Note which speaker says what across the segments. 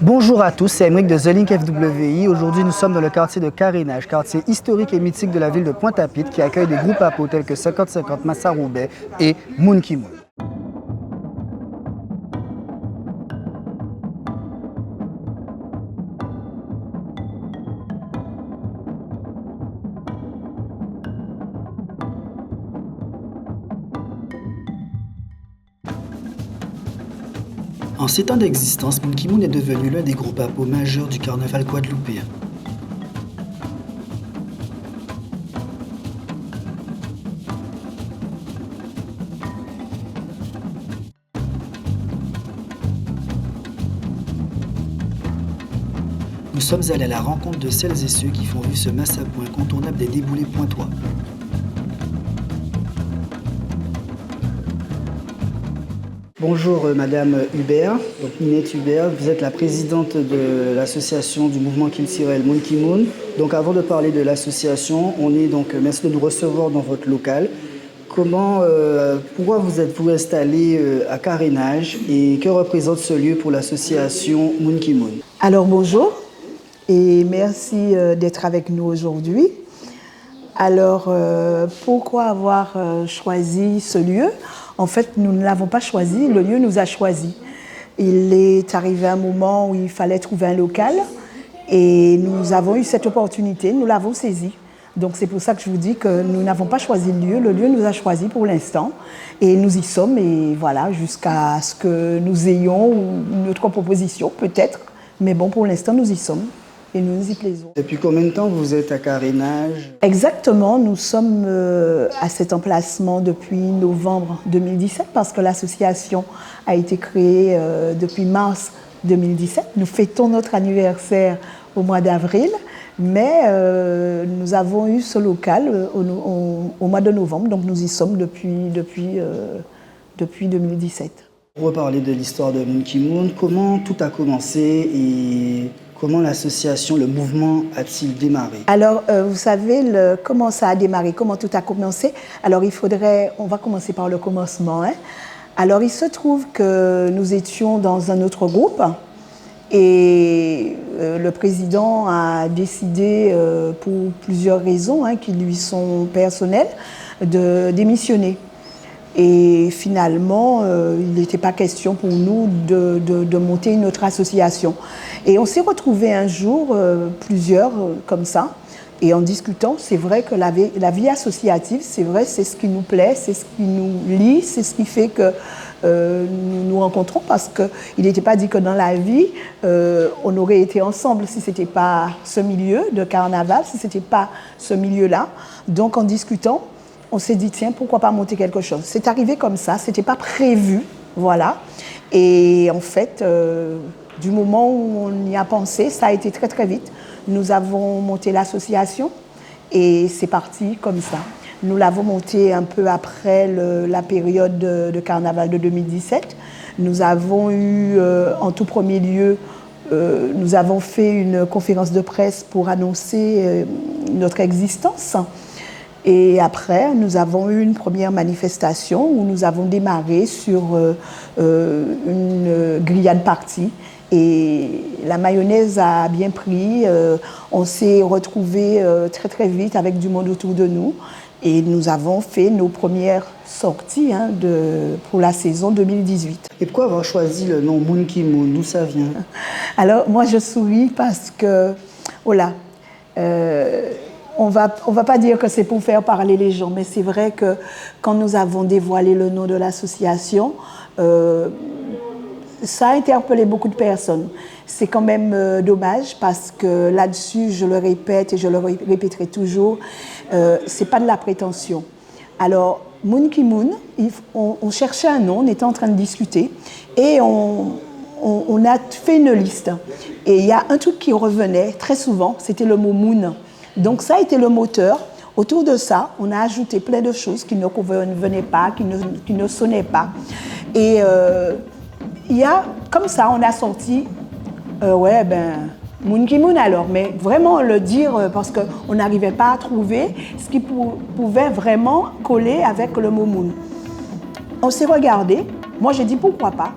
Speaker 1: Bonjour à tous, c'est Emric de The Link FWI. Aujourd'hui, nous sommes dans le quartier de Carénage, quartier historique et mythique de la ville de Pointe-à-Pitre qui accueille des groupes à peau tels que 50-50 Massa Roubaix et Moun Ki Moun. En 7 ans d'existence, Moun Ki Moun est devenu l'un des groupes à peau majeurs du carnaval guadeloupéen. Nous sommes allés à la rencontre de celles et ceux qui font vivre ce massapou incontournable des déboulés pointois. Bonjour Madame Hubert, donc Ninette Hubert, vous êtes la présidente de l'association du mouvement culturel Moun Ki Moun. Donc avant de parler de l'association, merci de nous recevoir dans votre local. Pourquoi vous êtes-vous installé à Carénage et que représente ce lieu pour l'association Moun Ki Moun?
Speaker 2: Alors bonjour et merci d'être avec nous aujourd'hui. Alors pourquoi avoir choisi ce lieu? En fait, nous ne l'avons pas choisi, le lieu nous a choisi. Il est arrivé un moment où il fallait trouver un local et nous avons eu cette opportunité, nous l'avons saisi. Donc c'est pour ça que je vous dis que nous n'avons pas choisi le lieu nous a choisi pour l'instant et nous y sommes et voilà, jusqu'à ce que nous ayons une autre proposition peut-être, mais bon pour l'instant nous y sommes. Et nous nous y plaisons.
Speaker 1: Depuis combien de temps vous êtes à Carénage?
Speaker 2: Exactement, nous sommes à cet emplacement depuis novembre 2017 parce que l'association a été créée depuis mars 2017. Nous fêtons notre anniversaire au mois d'avril, mais nous avons eu ce local au mois de novembre, donc nous y sommes depuis 2017.
Speaker 1: Pour reparler de l'histoire de Moun Ki Moun, comment tout a commencé et comment l'association, le mouvement a-t-il démarré?
Speaker 2: Alors, vous savez, comment ça a démarré, comment tout a commencé? Alors, on va commencer par le commencement. Alors, il se trouve que nous étions dans un autre groupe et le président a décidé, pour plusieurs raisons qui lui sont personnelles, de démissionner. Et finalement, il n'était pas question pour nous de monter une autre association. Et on s'est retrouvés un jour, plusieurs comme ça, et en discutant, c'est vrai que la vie associative, c'est vrai, c'est ce qui nous plaît, c'est ce qui nous lie, c'est ce qui fait que nous nous rencontrons, parce qu'il n'était pas dit que dans la vie, on aurait été ensemble si ce n'était pas ce milieu de carnaval, si ce n'était pas ce milieu-là. Donc en discutant, on s'est dit, tiens, pourquoi pas monter quelque chose? C'est arrivé comme ça, ce n'était pas prévu, voilà. Et en fait, du moment où on y a pensé, ça a été très très vite. Nous avons monté l'association et c'est parti comme ça. Nous l'avons monté un peu après la période de carnaval de 2017. Nous avons eu, en tout premier lieu, nous avons fait une conférence de presse pour annoncer notre existence. Et après, nous avons eu une première manifestation où nous avons démarré sur une grillade partie. Et la mayonnaise a bien pris. On s'est retrouvés très très vite avec du monde autour de nous. Et nous avons fait nos premières sorties pour la saison 2018.
Speaker 1: Et pourquoi avoir choisi le nom Moun Ki Moun? D'où ça vient?
Speaker 2: Alors, moi, je souris parce que, on va pas dire que c'est pour faire parler les gens, mais c'est vrai que quand nous avons dévoilé le nom de l'association, ça a interpellé beaucoup de personnes. C'est quand même dommage parce que là-dessus, je le répète et je le répéterai toujours, c'est pas de la prétention. Alors, Moun Ki Moun, on cherchait un nom, on était en train de discuter et on a fait une liste. Et il y a un truc qui revenait très souvent, c'était le mot Moun. Donc ça a été le moteur. Autour de ça, on a ajouté plein de choses qui ne convenaient pas, qui ne sonnaient pas. Et comme ça, on a sorti, Moun Ki Moun alors, mais vraiment le dire parce qu'on n'arrivait pas à trouver ce qui pouvait vraiment coller avec le mot Moun. On s'est regardé, moi j'ai dit pourquoi pas.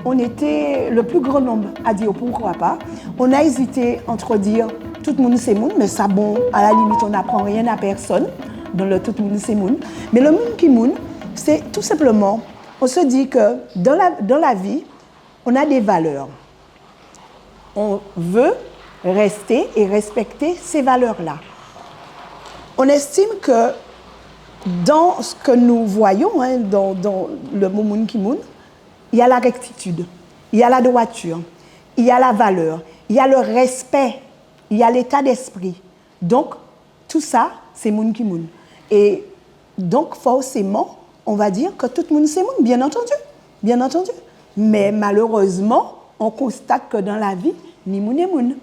Speaker 2: on était le plus grand nombre à dire pourquoi pas. On a hésité entre dire tout le monde c'est monde, mais ça bon, à la limite on n'apprend rien à personne dans le tout le monde c'est monde. Mais le monde qui monde, c'est tout simplement, on se dit que dans la vie, on a des valeurs. On veut rester et respecter ces valeurs-là. On estime que dans ce que nous voyons, dans le Moun Ki Moun, il y a la rectitude, il y a la droiture, il y a la valeur, il y a le respect, il y a l'état d'esprit. Donc, tout ça, c'est Moun Ki Moun. Et donc, forcément, on va dire que tout le monde c'est Moun, bien entendu. Mais malheureusement, on constate que dans la vie, ni Moun ni Moun.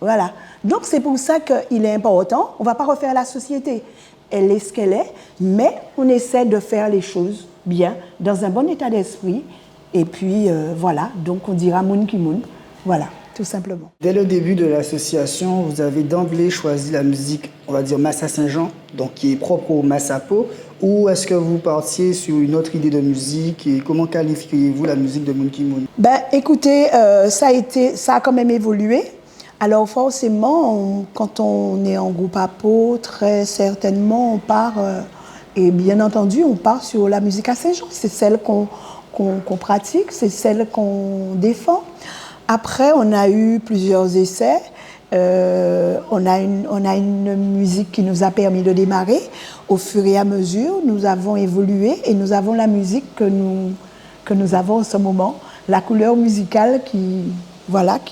Speaker 2: Voilà. Donc, c'est pour ça qu'il est important. On ne va pas refaire la société. Elle est ce qu'elle est, mais on essaie de faire les choses bien, dans un bon état d'esprit. Et puis, voilà. Donc, on dira Moun Ki Moun. Voilà, tout simplement.
Speaker 1: Dès le début de l'association, vous avez d'emblée choisi la musique, on va dire Massa Saint-Jean, donc qui est propre au Massapo, ou est-ce que vous partiez sur une autre idée de musique et comment qualifiez-vous la musique de Moun Ki Moun?
Speaker 2: Écoutez, ça a quand même évolué. Alors forcément, quand on est en groupe APO, très certainement on part, et bien entendu on part sur la musique à Saint-Jean. C'est celle qu'on pratique, c'est celle qu'on défend. Après, on a eu plusieurs essais. On a une musique qui nous a permis de démarrer. Au fur et à mesure, nous avons évolué et nous avons la musique que nous avons en ce moment, la couleur musicale qui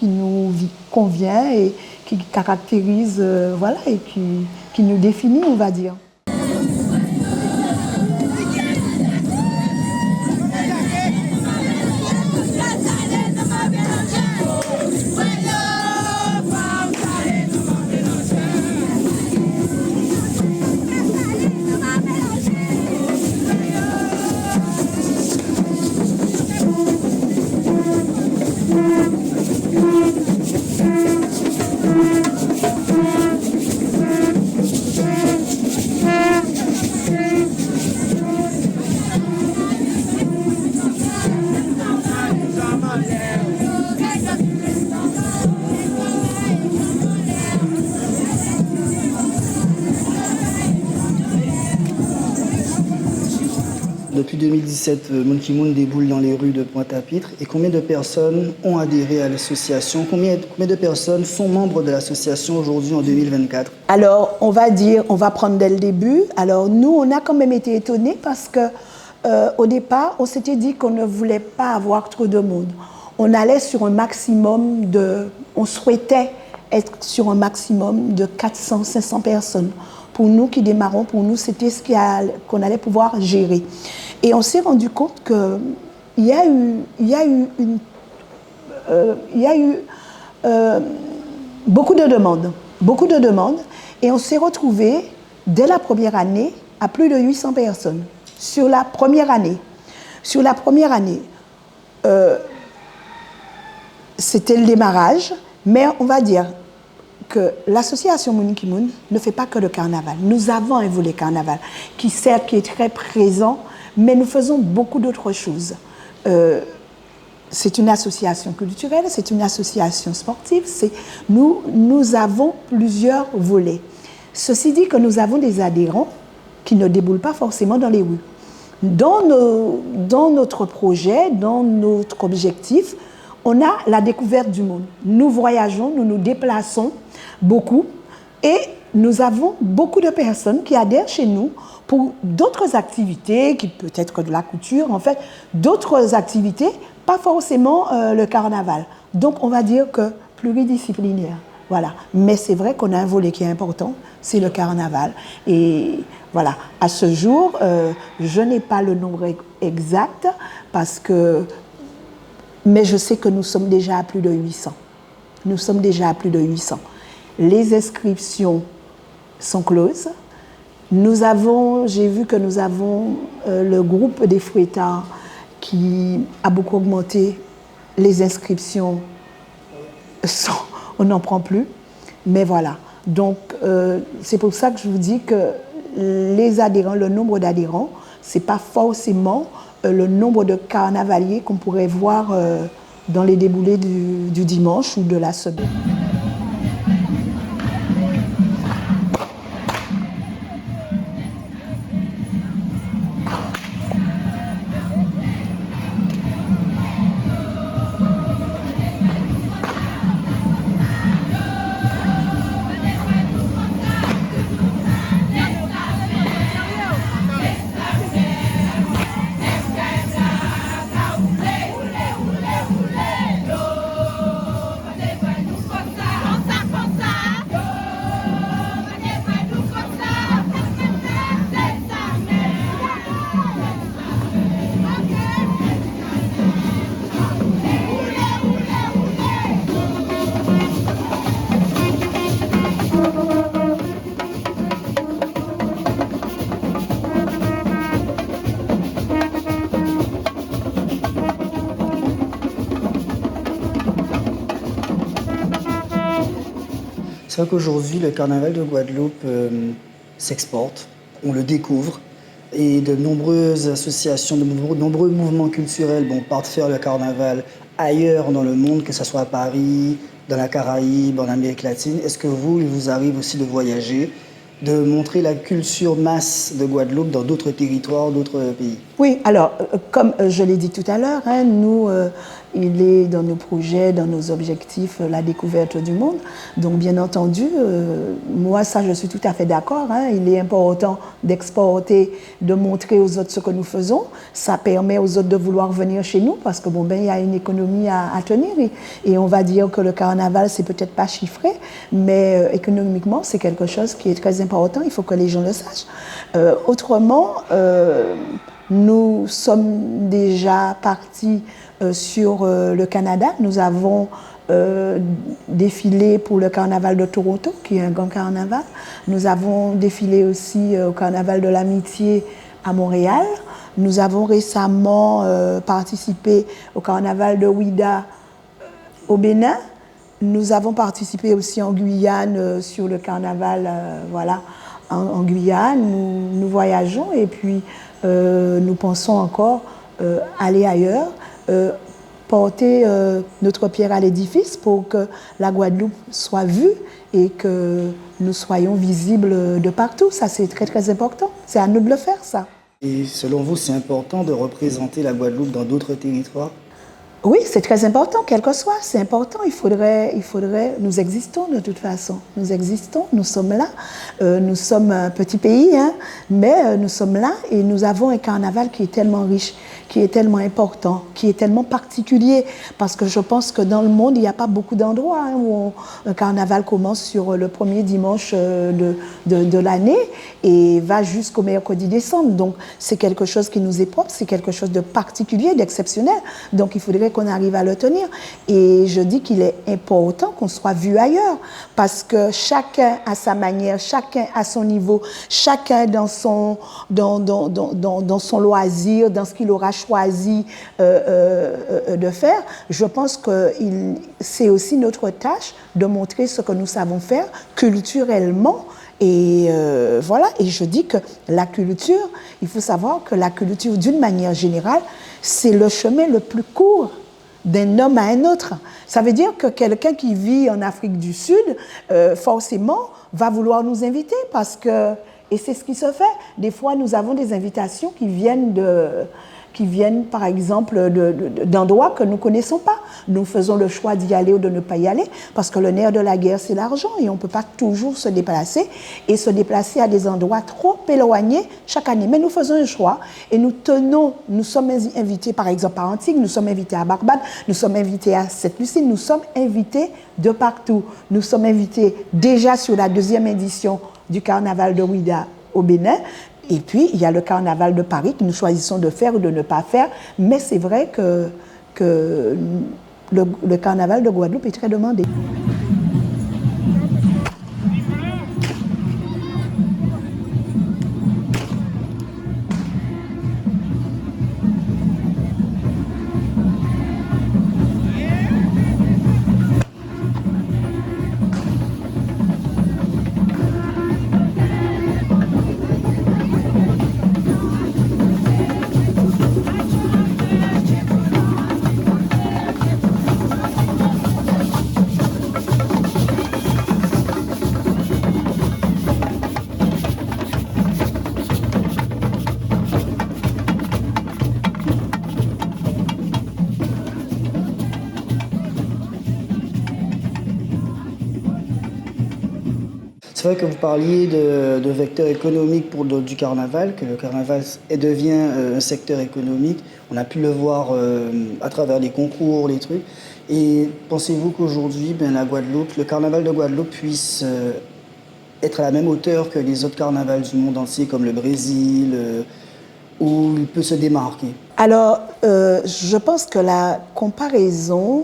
Speaker 2: nous convient et qui caractérise, et qui nous définit, on va dire.
Speaker 1: Depuis 2017, Moun Ki Moun déboule dans les rues de Pointe-à-Pitre. Et combien de personnes ont adhéré à l'association? Combien de personnes sont membres de l'association aujourd'hui en 2024?
Speaker 2: Alors, on va prendre dès le début. Alors, nous, on a quand même été étonnés parce que au départ, on s'était dit qu'on ne voulait pas avoir trop de monde. On allait sur un maximum on souhaitait être sur un maximum de 400-500 personnes. Pour nous qui démarrons, c'était ce qu'on allait pouvoir gérer. Et on s'est rendu compte qu'il y a eu beaucoup de demandes. Et on s'est retrouvé dès la première année à plus de 800 personnes. Sur la première année, c'était le démarrage, mais on va dire que l'association Moun Ki Moun ne fait pas que le carnaval. Nous avons un volet carnaval qui est très présent, mais nous faisons beaucoup d'autres choses. C'est une association culturelle, c'est une association sportive. Nous avons plusieurs volets. Ceci dit que nous avons des adhérents qui ne déboulent pas forcément dans les rues. Dans notre projet, dans notre objectif, on a la découverte du monde. Nous voyageons, nous nous déplaçons beaucoup et nous avons beaucoup de personnes qui adhèrent chez nous pour d'autres activités, qui peut être de la couture, en fait, d'autres activités, pas forcément le carnaval. Donc, on va dire que pluridisciplinaire. Voilà. Mais c'est vrai qu'on a un volet qui est important, c'est le carnaval. Et voilà, à ce jour, je n'ai pas le nombre exact mais je sais que nous sommes déjà à plus de 800. Nous sommes déjà à plus de 800. Les inscriptions sont closes. J'ai vu que nous avons le groupe des fouettards qui a beaucoup augmenté. Les inscriptions, on n'en prend plus. Mais voilà. Donc, c'est pour ça que je vous dis que les adhérents, le nombre d'adhérents, ce n'est pas forcément le nombre de carnavaliers qu'on pourrait voir dans les déboulés du dimanche ou de la semaine.
Speaker 1: C'est vrai qu'aujourd'hui, le carnaval de Guadeloupe s'exporte, on le découvre, et de nombreuses associations, de nombreux mouvements culturels partent faire le carnaval ailleurs dans le monde, que ce soit à Paris, dans la Caraïbe, en Amérique latine. Est-ce que il vous arrive aussi de voyager, de montrer la culture masse de Guadeloupe dans d'autres territoires, d'autres pays?
Speaker 2: Oui, alors, comme je l'ai dit tout à l'heure, nous, il est dans nos projets, dans nos objectifs, la découverte du monde. Donc, bien entendu, moi, ça, je suis tout à fait d'accord. Il est important d'exporter, de montrer aux autres ce que nous faisons. Ça permet aux autres de vouloir venir chez nous parce que, il y a une économie à tenir. Et on va dire que le carnaval, c'est peut-être pas chiffré, mais économiquement, c'est quelque chose qui est très important. Il faut que les gens le sachent. Autrement, nous sommes déjà partis sur le Canada. Nous avons défilé pour le carnaval de Toronto, qui est un grand carnaval. Nous avons défilé aussi au carnaval de l'Amitié à Montréal. Nous avons récemment participé au carnaval de Ouida au Bénin. Nous avons participé aussi en Guyane sur le carnaval, en Guyane. Nous voyageons et puis nous pensons encore aller ailleurs, porter notre pierre à l'édifice pour que la Guadeloupe soit vue et que nous soyons visibles de partout. Ça, c'est très, très important. C'est à nous de le faire, ça.
Speaker 1: Et selon vous, c'est important de représenter la Guadeloupe dans d'autres territoires?
Speaker 2: Oui, c'est très important, quel que soit, c'est important. Il faudrait, nous existons de toute façon. Nous existons, nous sommes là. Nous sommes un petit pays, mais nous sommes là et nous avons un carnaval qui est tellement riche, qui est tellement important, qui est tellement particulier. Parce que je pense que dans le monde, il n'y a pas beaucoup d'endroits où un carnaval commence sur le premier dimanche de l'année et va jusqu'au mercredi décembre. Donc, c'est quelque chose qui nous est propre, c'est quelque chose de particulier, d'exceptionnel. Donc, il faudrait qu'on arrive à le tenir. Et je dis qu'il est important qu'on soit vu ailleurs parce que chacun à sa manière, chacun à son niveau, chacun dans son loisir, dans ce qu'il aura choisi de faire. Je pense que c'est aussi notre tâche de montrer ce que nous savons faire culturellement. Et voilà, et je dis que la culture, il faut savoir que la culture, d'une manière générale, c'est le chemin le plus court d'un homme à un autre. Ça veut dire que quelqu'un qui vit en Afrique du Sud, forcément, va vouloir nous inviter parce que, et c'est ce qui se fait, des fois nous avons des invitations qui viennent par exemple d'endroits que nous ne connaissons pas. Nous faisons le choix d'y aller ou de ne pas y aller parce que le nerf de la guerre, c'est l'argent et on ne peut pas toujours se déplacer et se déplacer à des endroits trop éloignés chaque année. Mais nous faisons un choix et nous sommes invités par exemple à Antigua, nous sommes invités à Barbade, nous sommes invités à Sainte-Lucie, nous sommes invités de partout. Nous sommes invités déjà sur la 2e édition du carnaval de Ouida au Bénin. Et puis, il y a le carnaval de Paris que nous choisissons de faire ou de ne pas faire. Mais c'est vrai que le carnaval de Guadeloupe est très demandé.
Speaker 1: C'est vrai que vous parliez de vecteur économique du carnaval, que le carnaval devient un secteur économique. On a pu le voir à travers les concours, les trucs. Et pensez-vous qu'aujourd'hui, la Guadeloupe, le carnaval de Guadeloupe puisse être à la même hauteur que les autres carnavals du monde entier, comme le Brésil, où il peut se démarquer?
Speaker 2: Alors, je pense que la comparaison,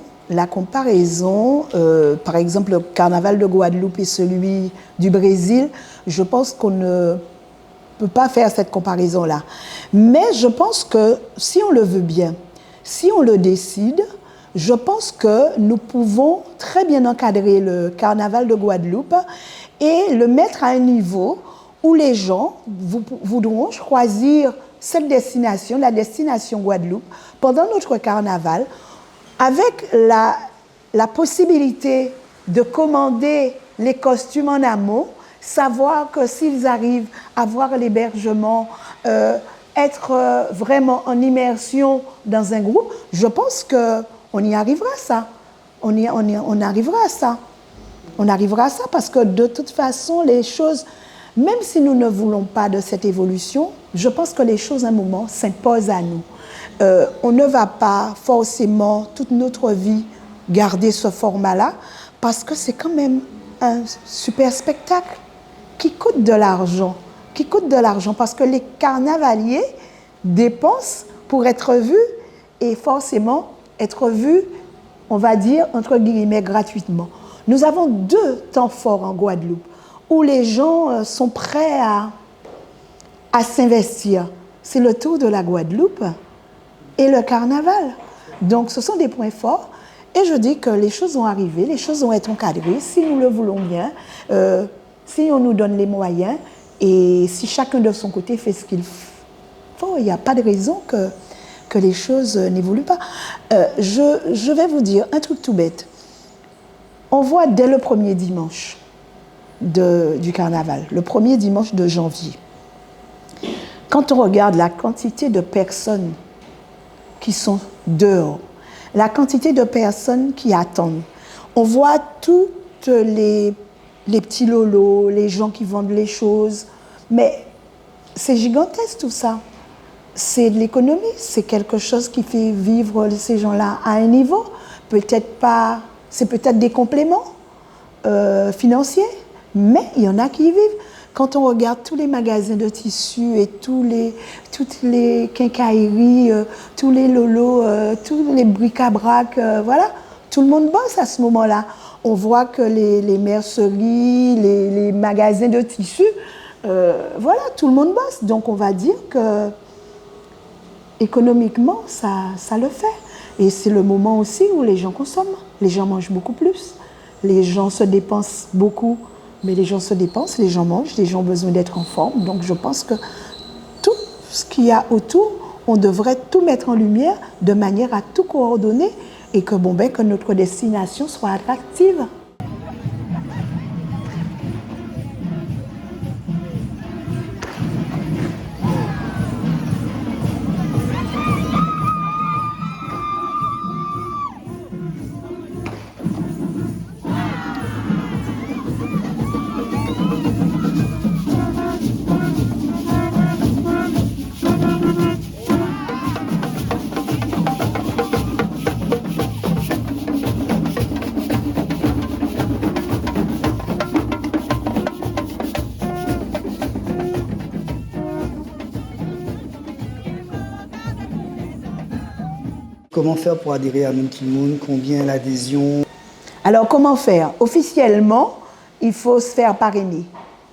Speaker 2: par exemple, le carnaval de Guadeloupe et celui du Brésil, je pense qu'on ne peut pas faire cette comparaison-là. Mais je pense que si on le veut bien, si on le décide, je pense que nous pouvons très bien encadrer le carnaval de Guadeloupe et le mettre à un niveau où les gens voudront choisir cette destination, la destination Guadeloupe, pendant notre carnaval, avec la possibilité de commander les costumes en amont, savoir que s'ils arrivent à voir l'hébergement, être vraiment en immersion dans un groupe, je pense qu'on y arrivera ça. On arrivera à ça. On arrivera à ça parce que de toute façon, les choses, même si nous ne voulons pas de cette évolution, je pense que les choses, à un moment, s'imposent à nous. On ne va pas forcément toute notre vie garder ce format-là parce que c'est quand même un super spectacle qui coûte de l'argent. Parce que les carnavaliers dépensent pour être vus et forcément être vus, on va dire, entre guillemets, gratuitement. Nous avons 2 temps forts en Guadeloupe où les gens sont prêts à s'investir. C'est le Tour de la Guadeloupe et le carnaval. Donc, ce sont des points forts. Et je dis que les choses vont arriver, les choses vont être encadrées, si nous le voulons bien, si on nous donne les moyens et si chacun de son côté fait ce qu'il faut, il n'y a pas de raison que les choses n'évoluent pas. Je vais vous dire un truc tout bête. On voit dès le premier dimanche du carnaval, le premier dimanche de janvier, quand on regarde la quantité de personnes qui sont dehors, la quantité de personnes qui attendent, on voit toutes les petits lolos, les gens qui vendent les choses, mais c'est gigantesque tout ça. C'est de l'économie, c'est quelque chose qui fait vivre ces gens-là à un niveau, peut-être pas, c'est peut-être des compléments financiers, mais il y en a qui y vivent. Quand on regarde tous les magasins de tissus et toutes les quincailleries, tous les lolos, tous les bric-à-brac, voilà, tout le monde bosse à ce moment-là. On voit que les merceries, les magasins de tissus, voilà, tout le monde bosse. Donc on va dire que économiquement, ça le fait. Et c'est le moment aussi où les gens consomment. Les gens mangent beaucoup plus. Les gens se dépensent beaucoup. Mais les gens se dépensent, les gens mangent, les gens ont besoin d'être en forme. Donc je pense que tout ce qu'il y a autour, on devrait tout mettre en lumière de manière à tout coordonner et que, que notre destination soit attractive.
Speaker 1: Comment faire pour adhérer à Moon Moon? Combien l'adhésion?
Speaker 2: Alors, comment faire? Officiellement, il faut se faire parrainer.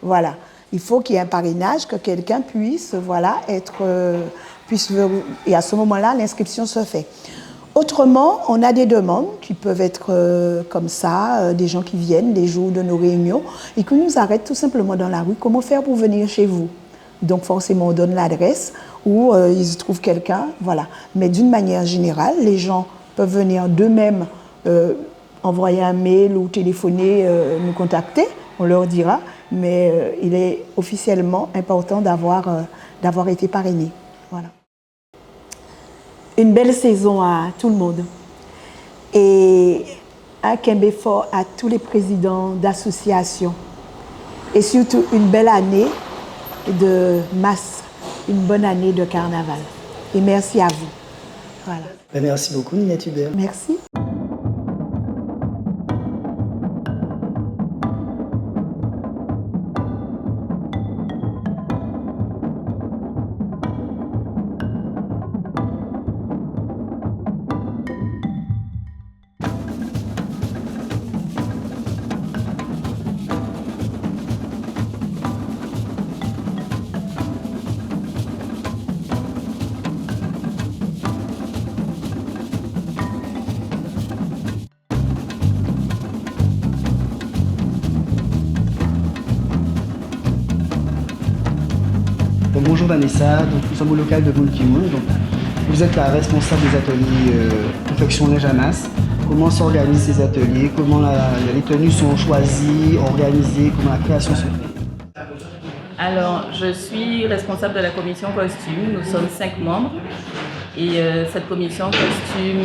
Speaker 2: Voilà. Il faut qu'il y ait un parrainage, que quelqu'un puisse, voilà, et à ce moment-là, l'inscription se fait. Autrement, on a des demandes qui peuvent être comme ça, des gens qui viennent les jours de nos réunions et qui nous arrêtent tout simplement dans la rue. Comment faire pour venir chez vous? Donc forcément, on donne l'adresse ou ils trouvent quelqu'un, voilà. Mais d'une manière générale, les gens peuvent venir d'eux-mêmes envoyer un mail ou téléphoner, nous contacter, on leur dira. Mais il est officiellement important d'avoir été parrainé. Voilà. Une belle saison à tout le monde. Et un Kembe fort à tous les présidents d'associations. et surtout une belle année de masse, une bonne année de carnaval. Et merci à vous. Voilà.
Speaker 1: Merci beaucoup, Ninette Hubert.
Speaker 2: Merci.
Speaker 1: Bonjour Vanessa, donc, nous sommes au local de Moon Ki Moon. Donc, vous êtes la responsable des ateliers confection neige à masse. Comment s'organisent ces ateliers? Comment les tenues sont choisies, organisées? Comment la création se fait?
Speaker 3: Alors, je suis responsable de la commission costume. Nous sommes 5 membres. Et cette commission costume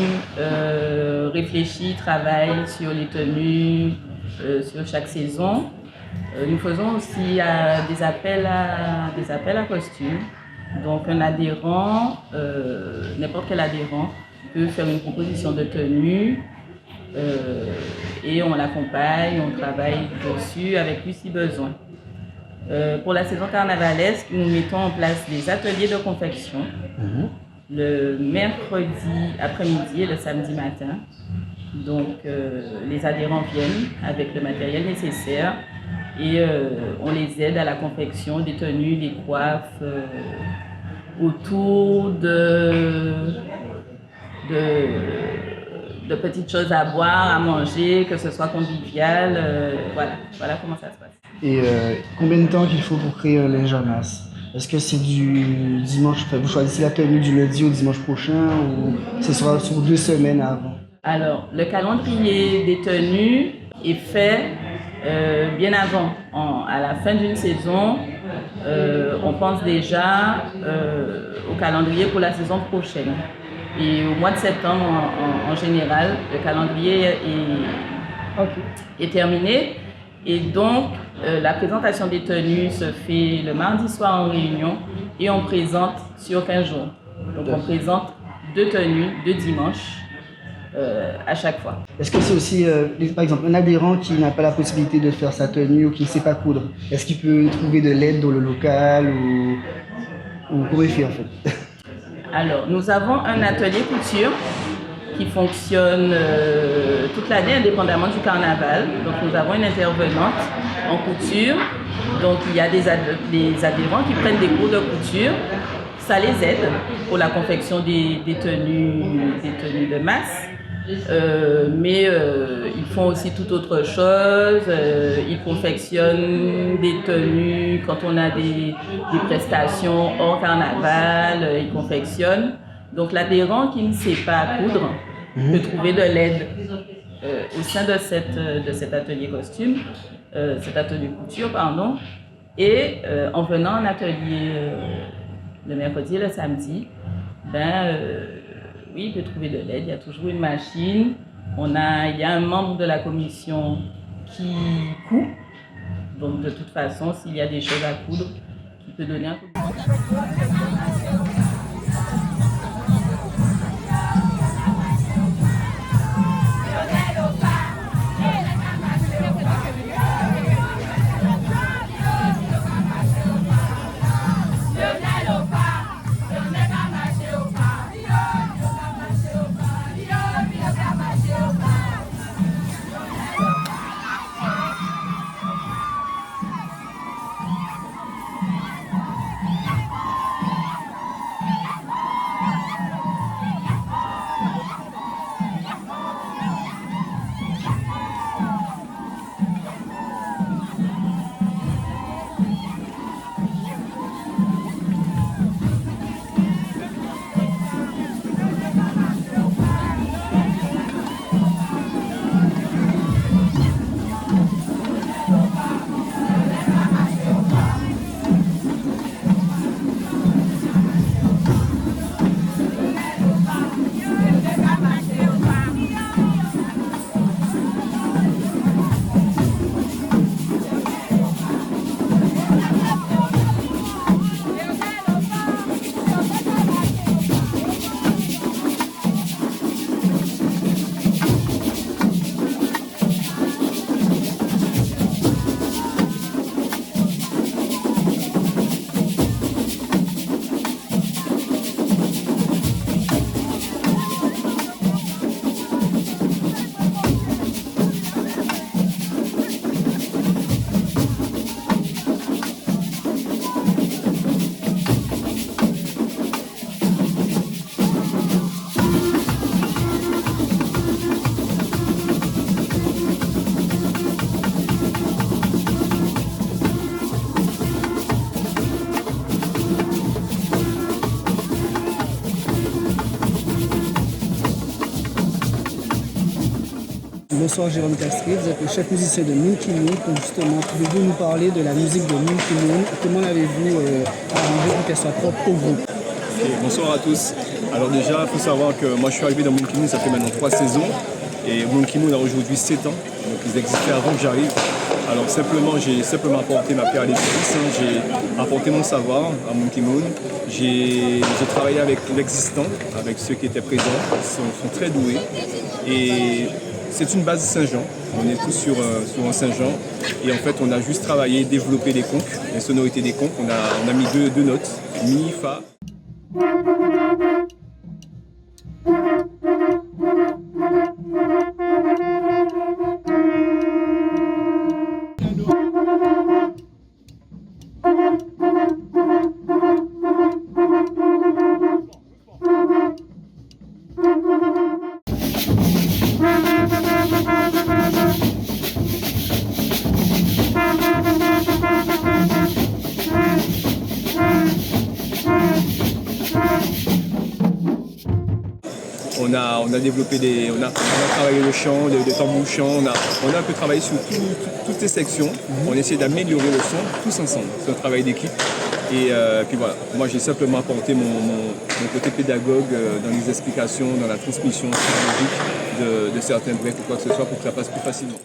Speaker 3: réfléchit, travaille sur les tenues, sur chaque saison. Nous faisons aussi des appels à costumes. Donc un adhérent, n'importe quel adhérent, peut faire une proposition de tenue et on l'accompagne, on travaille dessus avec lui si besoin. Pour la saison carnavalesque, nous mettons en place des ateliers de confection le mercredi après-midi et le samedi matin. Donc les adhérents viennent avec le matériel nécessaire et on les aide à la confection des tenues, des coiffes autour de petites choses à boire, à manger, que ce soit convivial. Voilà comment ça se passe.
Speaker 1: Et combien de temps qu'il faut pour créer un linge à masse? Est-ce que c'est du dimanche, vous choisissez la tenue du lundi au dimanche prochain ou ce sera sur 2 semaines avant?
Speaker 3: Alors, le calendrier des tenues est fait bien avant. À la fin d'une saison, on pense déjà au calendrier pour la saison prochaine. Et au mois de septembre, en général, le calendrier est terminé. Et donc, la présentation des tenues se fait le mardi soir en réunion et on présente sur 15 jours. Donc, on présente 2 tenues, 2 dimanches à chaque fois.
Speaker 1: Est-ce que c'est aussi, par exemple, un adhérent qui n'a pas la possibilité de faire sa tenue ou qui ne sait pas coudre? Est-ce qu'il peut trouver de l'aide dans le local ou comment il fait en fait?
Speaker 3: Alors, nous avons un atelier couture qui fonctionne toute l'année indépendamment du carnaval. Donc nous avons une intervenante en couture. Donc il y a des adhérents qui prennent des cours de couture. Ça les aide pour la confection des tenues de masse. Mais ils font aussi toute autre chose. Ils confectionnent des tenues quand on a des prestations hors carnaval. Ils confectionnent. Donc l'adhérent qui ne sait pas coudre peut trouver de l'aide au sein de cet atelier costume, cet atelier couture, pardon. Et en venant en atelier le mercredi et le samedi, oui, il peut trouver de l'aide. Il y a toujours une machine. Il y a un membre de la commission qui coud. Donc de toute façon, s'il y a des choses à coudre, qui peut donner un coup de main.
Speaker 1: bonsoir Jérôme Castry, vous êtes le chef musicien de Moon Ki Moon. Donc justement, pouvez-vous nous parler de la musique de Moon Ki Moon? Comment l'avez-vous arrangée pour qu'elle soit propre au groupe?
Speaker 4: Okay, bonsoir à tous. Alors déjà, il faut savoir que moi je suis arrivé dans Moon Ki Moon, ça fait maintenant 3 saisons. Et Moon Ki Moon a aujourd'hui 7 ans, donc ils existaient avant que j'arrive. Alors j'ai simplement apporté ma pierre à l'édifice, j'ai apporté mon savoir à Moon Ki Moon. J'ai travaillé avec l'existant, avec ceux qui étaient présents, ils sont très doués. Et c'est une base Saint-Jean, on est tous sur un Saint-Jean. Et en fait, on a juste travaillé, développé les conques, les sonorités des conques. On a mis deux notes, Mi, Fa. On a développé on a travaillé le chant, le tambour chant, on a un peu travaillé sur toutes les sections. On essaie d'améliorer le son tous ensemble. C'est un travail d'équipe. Et puis voilà, moi j'ai simplement apporté mon côté pédagogue dans les explications, dans la transmission psychologique de certains breaks ou quoi que ce soit pour que ça passe plus facilement.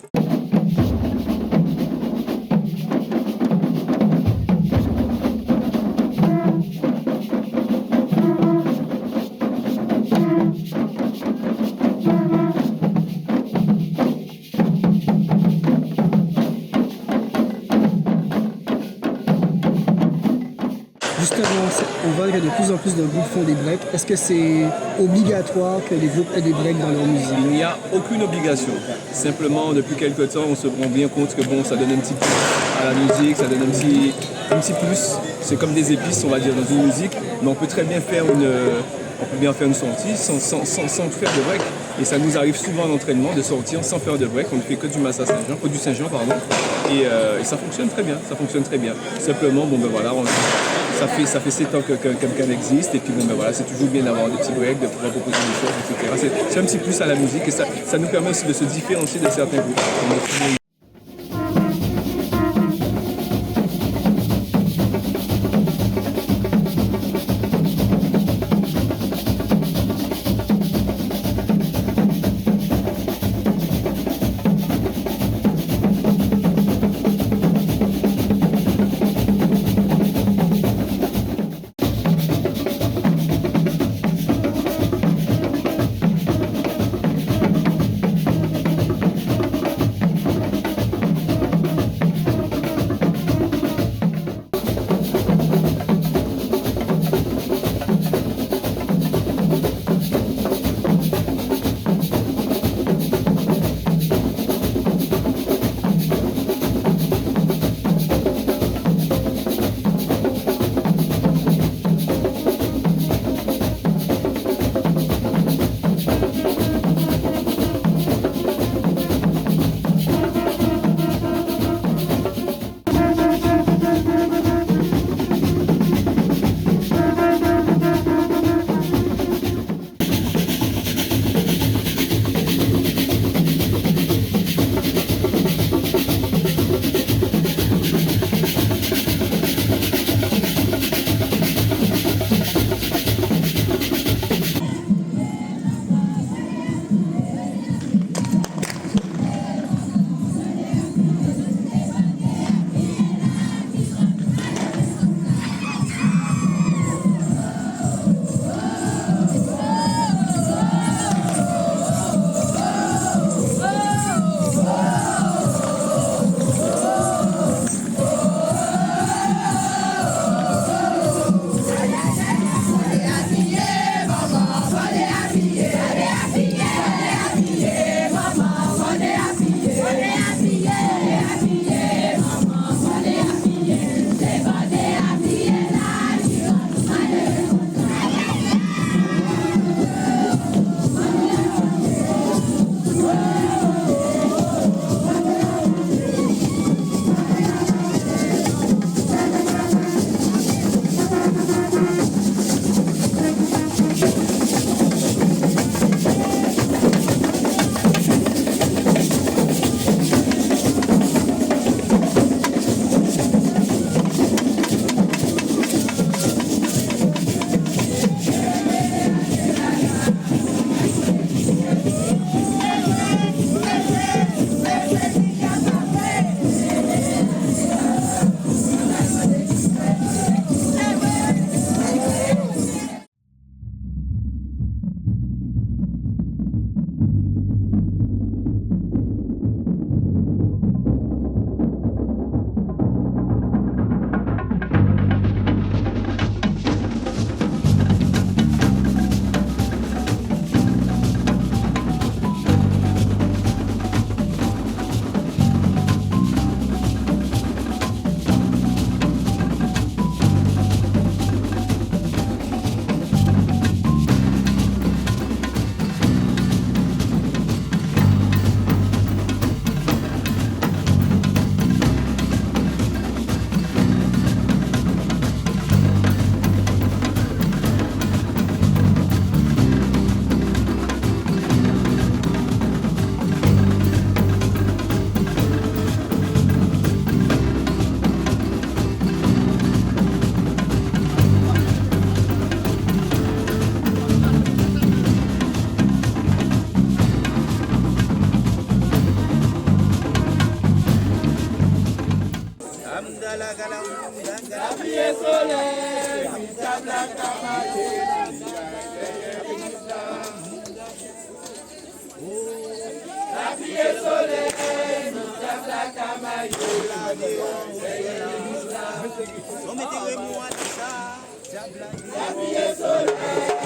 Speaker 1: Justement, on voit que de plus en plus de groupes font des breaks. Est-ce que c'est obligatoire que les groupes aient des breaks dans leur musique?
Speaker 4: Il n'y a aucune obligation. Simplement, depuis quelques temps, on se rend bien compte que bon, ça donne un petit plus à la musique, ça donne un petit plus. C'est comme des épices, on va dire, dans une musique, mais on peut très bien faire une sortie sans faire de break. Et ça nous arrive souvent en entraînement de sortir sans faire de break. On ne fait que du Massa Saint-Jean, que du Saint-Jean, pardon. Et ça fonctionne très bien, Simplement, bon ben voilà, ça fait 7 ans que quelqu'un existe. Et puis bon ben voilà, c'est toujours bien d'avoir des petits breaks, de pouvoir proposer des choses, etc. C'est un petit plus à la musique et ça nous permet aussi de se différencier de certains groupes.
Speaker 5: Soleil,